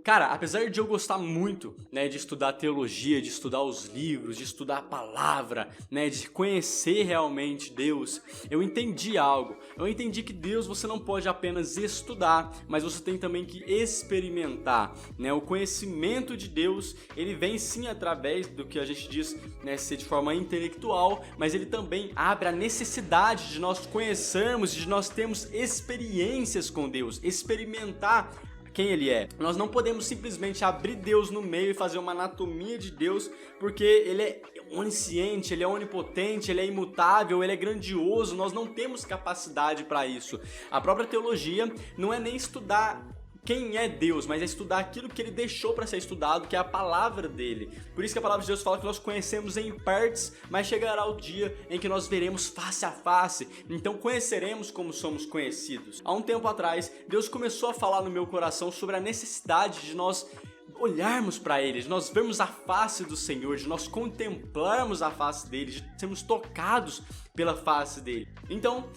Cara, apesar de eu gostar muito, né, de estudar teologia, de estudar os livros, de estudar a palavra, né, de conhecer realmente Deus, eu entendi algo. Eu entendi que Deus você não pode apenas estudar, mas você tem também que experimentar, né? O conhecimento de Deus, ele vem sim através do que a gente diz, né, ser de forma intelectual, mas ele também abre a necessidade de nós conhecermos, de nós termos experiências com Deus, experimentar quem ele é. Nós não podemos simplesmente abrir Deus no meio e fazer uma anatomia de Deus, porque ele é onisciente, ele é onipotente, ele é imutável, ele é grandioso. Nós não temos capacidade para isso. A própria teologia não é nem estudar quem é Deus, mas é estudar aquilo que ele deixou para ser estudado, que é a palavra dele. Por isso que a palavra de Deus fala que nós conhecemos em partes, mas chegará o dia em que nós veremos face a face, então conheceremos como somos conhecidos. Há um tempo atrás, Deus começou a falar no meu coração sobre a necessidade de nós olharmos para ele, de nós vermos a face do Senhor, de nós contemplarmos a face dele, de sermos tocados pela face dele. Então,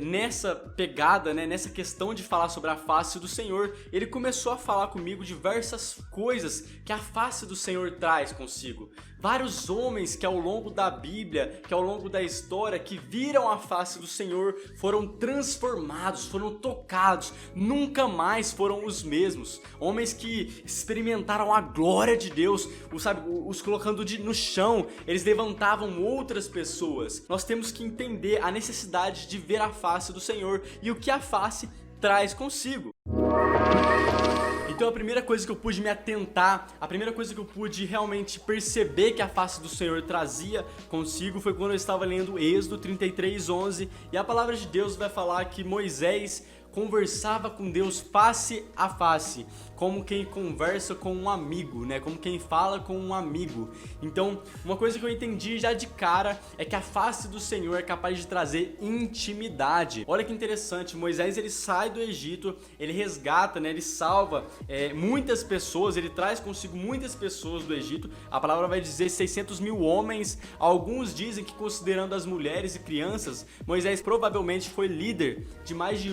nessa pegada, né, nessa questão de falar sobre a face do Senhor, ele começou a falar comigo diversas coisas que a face do Senhor traz consigo. Vários homens que ao longo da Bíblia, que ao longo da história, que viram a face do Senhor, foram transformados, foram tocados, nunca mais foram os mesmos. Homens que experimentaram a glória de Deus, os colocando no chão, eles levantavam outras pessoas. Nós temos que entender a necessidade de ver a face do Senhor e o que a face traz consigo. Então a primeira coisa que eu pude me atentar, a primeira coisa que eu pude realmente perceber que a face do Senhor trazia consigo foi quando eu estava lendo Êxodo 33:11, e a palavra de Deus vai falar que Moisés conversava com Deus face a face, como quem conversa com um amigo, né? Como quem fala com um amigo. Então, uma coisa que eu entendi já de cara é que a face do Senhor é capaz de trazer intimidade. Olha que interessante, Moisés ele sai do Egito, ele resgata, né? Ele salva muitas pessoas, ele traz consigo muitas pessoas do Egito. A palavra vai dizer 600 mil homens. Alguns dizem que, considerando as mulheres e crianças, Moisés provavelmente foi líder de mais de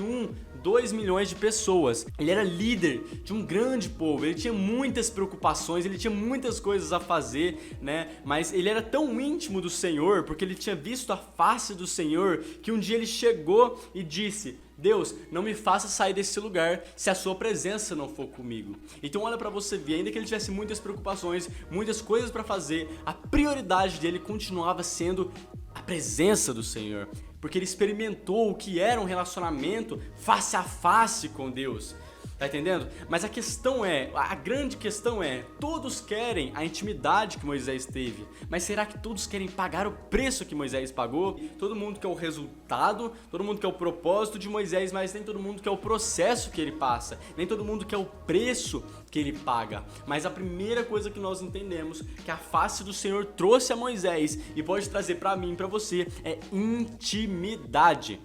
2 milhões de pessoas. Ele era líder de um grande povo, ele tinha muitas preocupações, ele tinha muitas coisas a fazer, né? Mas ele era tão íntimo do Senhor, porque ele tinha visto a face do Senhor, que um dia ele chegou e disse: Deus, não me faça sair desse lugar se a sua presença não for comigo. Então olha pra você ver, ainda que ele tivesse muitas preocupações, muitas coisas pra fazer, a prioridade dele continuava sendo a presença do Senhor, porque ele experimentou o que era um relacionamento face a face com Deus. Tá entendendo? Mas a grande questão é, todos querem a intimidade que Moisés teve, mas será que todos querem pagar o preço que Moisés pagou? Todo mundo quer o resultado, todo mundo quer o propósito de Moisés, mas nem todo mundo quer o processo que ele passa, nem todo mundo quer o preço que ele paga. Mas a primeira coisa que nós entendemos que a face do Senhor trouxe a Moisés e pode trazer pra mim e pra você é intimidade.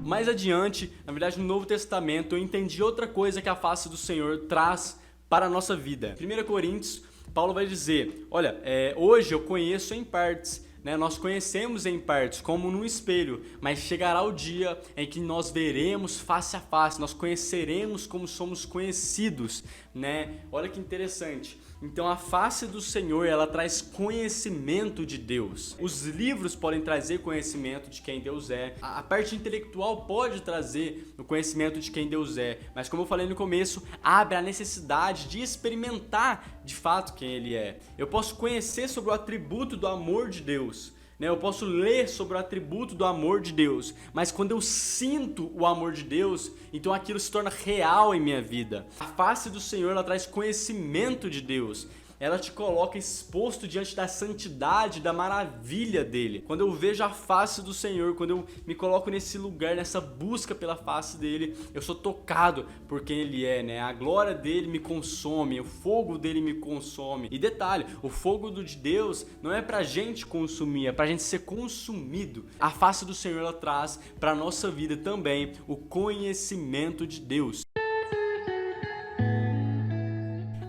Mais adiante, na verdade no Novo Testamento, eu entendi outra coisa que a face do Senhor traz para a nossa vida. 1 Coríntios, Paulo vai dizer, olha, hoje eu conheço em partes, né? Nós conhecemos em partes, como num espelho, mas chegará o dia em que nós veremos face a face, nós conheceremos como somos conhecidos, né? Olha que interessante. Então a face do Senhor, ela traz conhecimento de Deus. Os livros podem trazer conhecimento de quem Deus é. A parte intelectual pode trazer o conhecimento de quem Deus é. Mas como eu falei no começo, abre a necessidade de experimentar de fato quem Ele é. Eu posso conhecer sobre o atributo do amor de Deus, né? Eu posso ler sobre o atributo do amor de Deus, mas quando eu sinto o amor de Deus, então aquilo se torna real em minha vida. A face do Senhor, ela traz conhecimento de Deus. Ela te coloca exposto diante da santidade, da maravilha dele. Quando eu vejo a face do Senhor, quando eu me coloco nesse lugar, nessa busca pela face dele, eu sou tocado por quem ele é, né? A glória dele me consome, o fogo dele me consome. E detalhe, o fogo de Deus não é pra gente consumir, é pra gente ser consumido. A face do Senhor, ela traz pra nossa vida também o conhecimento de Deus.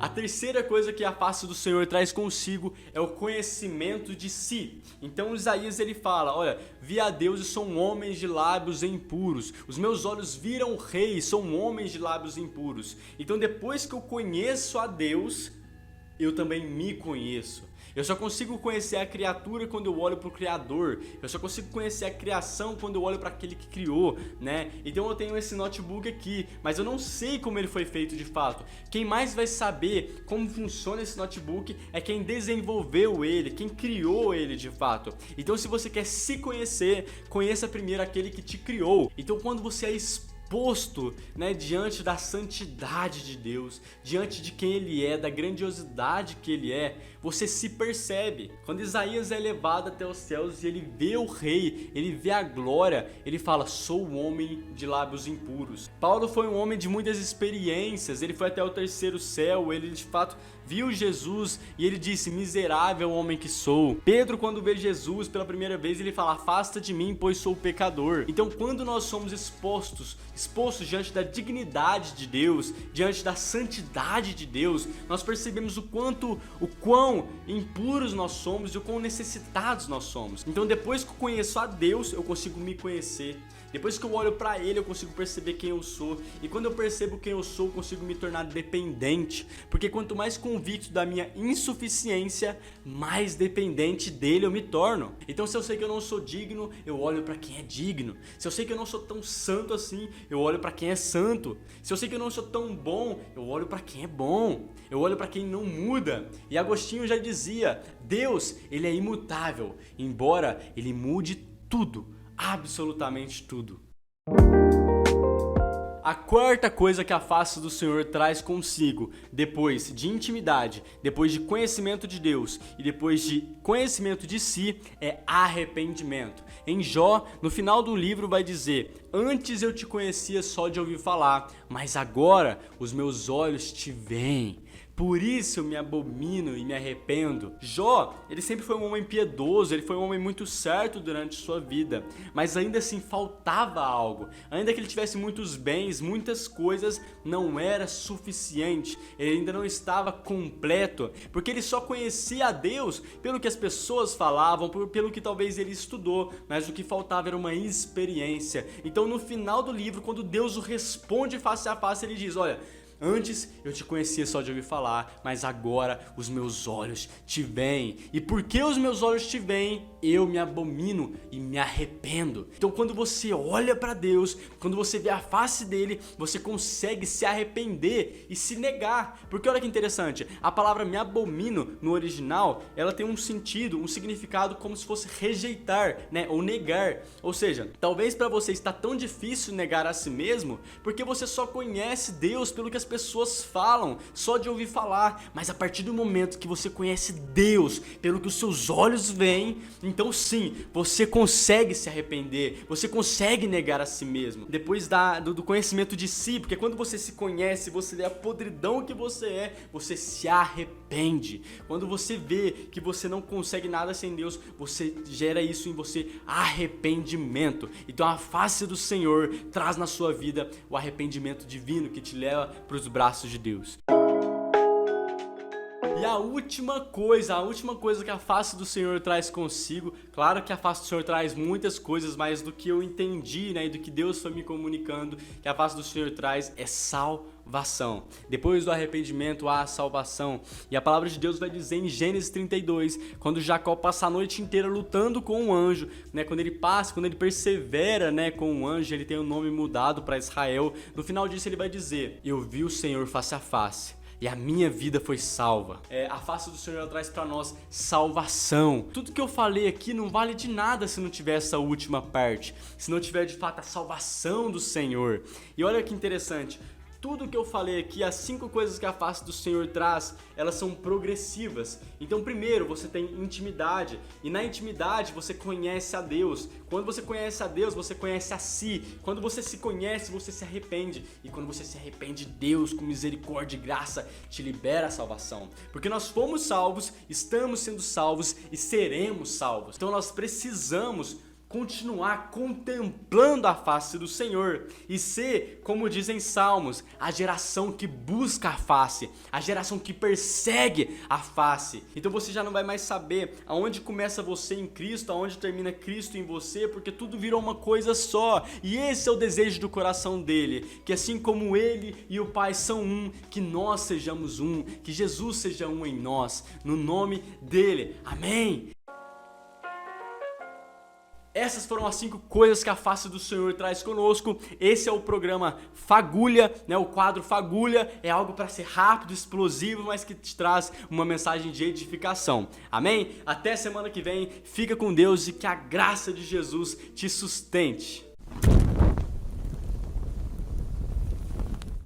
A A terceira coisa que a face do Senhor traz consigo é o conhecimento de si. Então Isaías ele fala, olha, vi a Deus e são homens de lábios impuros. Os meus olhos viram o rei e são homens de lábios impuros. Então depois que eu conheço a Deus, eu também me conheço. Eu só consigo conhecer a criatura quando eu olho para o Criador. Eu só consigo conhecer a criação quando eu olho para aquele que criou, né? Então eu tenho esse notebook aqui, mas eu não sei como ele foi feito de fato. Quem mais vai saber como funciona esse notebook é quem desenvolveu ele, quem criou ele de fato. Então se você quer se conhecer, conheça primeiro aquele que te criou. Então quando você é exposto, né, diante da santidade de Deus, diante de quem Ele é, da grandiosidade que Ele é, você se percebe. Quando Isaías é levado até os céus e ele vê o rei, ele vê a glória, ele fala, sou um homem de lábios impuros. Paulo foi um homem de muitas experiências, ele foi até o terceiro céu, ele de fato viu Jesus e ele disse, miserável homem que sou. Pedro, quando vê Jesus pela primeira vez, ele fala, afasta de mim, pois sou pecador. Então quando nós somos expostos diante da dignidade de Deus, diante da santidade de Deus, nós percebemos o quão impuros nós somos e o quão necessitados nós somos. Então depois que eu conheço a Deus, eu consigo me conhecer. Depois que eu olho pra Ele, eu consigo perceber quem eu sou. E quando eu percebo quem eu sou, eu consigo me tornar dependente. Porque quanto mais convicto da minha insuficiência, mais dependente dele eu me torno. Então se eu sei que eu não sou digno, eu olho pra quem é digno. Se eu sei que eu não sou tão santo assim, eu olho pra quem é santo. Se eu sei que eu não sou tão bom, eu olho pra quem é bom. Eu olho pra quem não muda. E Agostinho já dizia, Deus, ele é imutável, embora ele mude tudo. Absolutamente tudo. A quarta coisa que a face do Senhor traz consigo, depois de intimidade, depois de conhecimento de Deus e depois de conhecimento de si, é arrependimento. Em Jó, no final do livro vai dizer, antes eu te conhecia só de ouvir falar, mas agora os meus olhos te veem. Por isso eu me abomino e me arrependo. Jó, ele sempre foi um homem piedoso, ele foi um homem muito certo durante sua vida, mas ainda assim faltava algo. Ainda que ele tivesse muitos bens, muitas coisas, não era suficiente. Ele ainda não estava completo, porque ele só conhecia a Deus pelo que as pessoas falavam, pelo que talvez ele estudou, mas o que faltava era uma experiência. Então no final do livro, quando Deus o responde face a face, ele diz, olha, antes eu te conhecia só de ouvir falar, mas agora os meus olhos te veem. E porque os meus olhos te veem, eu me abomino e me arrependo. Então quando você olha para Deus, quando você vê a face dele, você consegue se arrepender e se negar. Porque olha que interessante, a palavra me abomino no original, ela tem um sentido, um significado como se fosse rejeitar, né, ou negar. Ou seja, talvez para você está tão difícil negar a si mesmo, porque você só conhece Deus pelo que as pessoas falam, só de ouvir falar. Mas a partir do momento que você conhece Deus pelo que os seus olhos veem, então sim, você consegue se arrepender, você consegue negar a si mesmo. Depois do conhecimento de si, porque quando você se conhece, você vê a podridão que você se arrepende. Quando você vê que você não consegue nada sem Deus, você gera isso em você, arrependimento. Então a face do Senhor traz na sua vida o arrependimento divino que te leva para os braços de Deus. E a última coisa que a face do Senhor traz consigo, claro que a face do Senhor traz muitas coisas, mas do que eu entendi, né, e do que Deus foi me comunicando, que a face do Senhor traz é salvação. Depois do arrependimento há a salvação. E a palavra de Deus vai dizer em Gênesis 32, quando Jacó passa a noite inteira lutando com um anjo, né, quando ele persevera, né, com um anjo, ele tem o nome mudado para Israel. No final disso ele vai dizer, eu vi o Senhor face a face, e a minha vida foi salva. A face do Senhor traz pra nós salvação. Tudo que eu falei aqui não vale de nada se não tiver essa última parte, se não tiver de fato a salvação do Senhor. E olha que interessante, tudo que eu falei aqui, as 5 coisas que a face do Senhor traz, elas são progressivas. Então primeiro você tem intimidade, e na intimidade você conhece a Deus. Quando você conhece a Deus, você conhece a si. Quando você se conhece, você se arrepende. E quando você se arrepende, Deus com misericórdia e graça te libera a salvação. Porque nós fomos salvos, estamos sendo salvos e seremos salvos. Então nós precisamos continuar contemplando a face do Senhor e ser, como dizem Salmos, a geração que busca a face, a geração que persegue a face. Então você já não vai mais saber aonde começa você em Cristo, aonde termina Cristo em você, porque tudo virou uma coisa só. E esse é o desejo do coração dele, que assim como ele e o Pai são um, que nós sejamos um, que Jesus seja um em nós, no nome dele. Amém. Essas foram as 5 coisas que a face do Senhor traz conosco. Esse é o programa Fagulha, né? O quadro Fagulha é algo para ser rápido, explosivo, mas que te traz uma mensagem de edificação. Amém? Até semana que vem. Fica com Deus e que a graça de Jesus te sustente.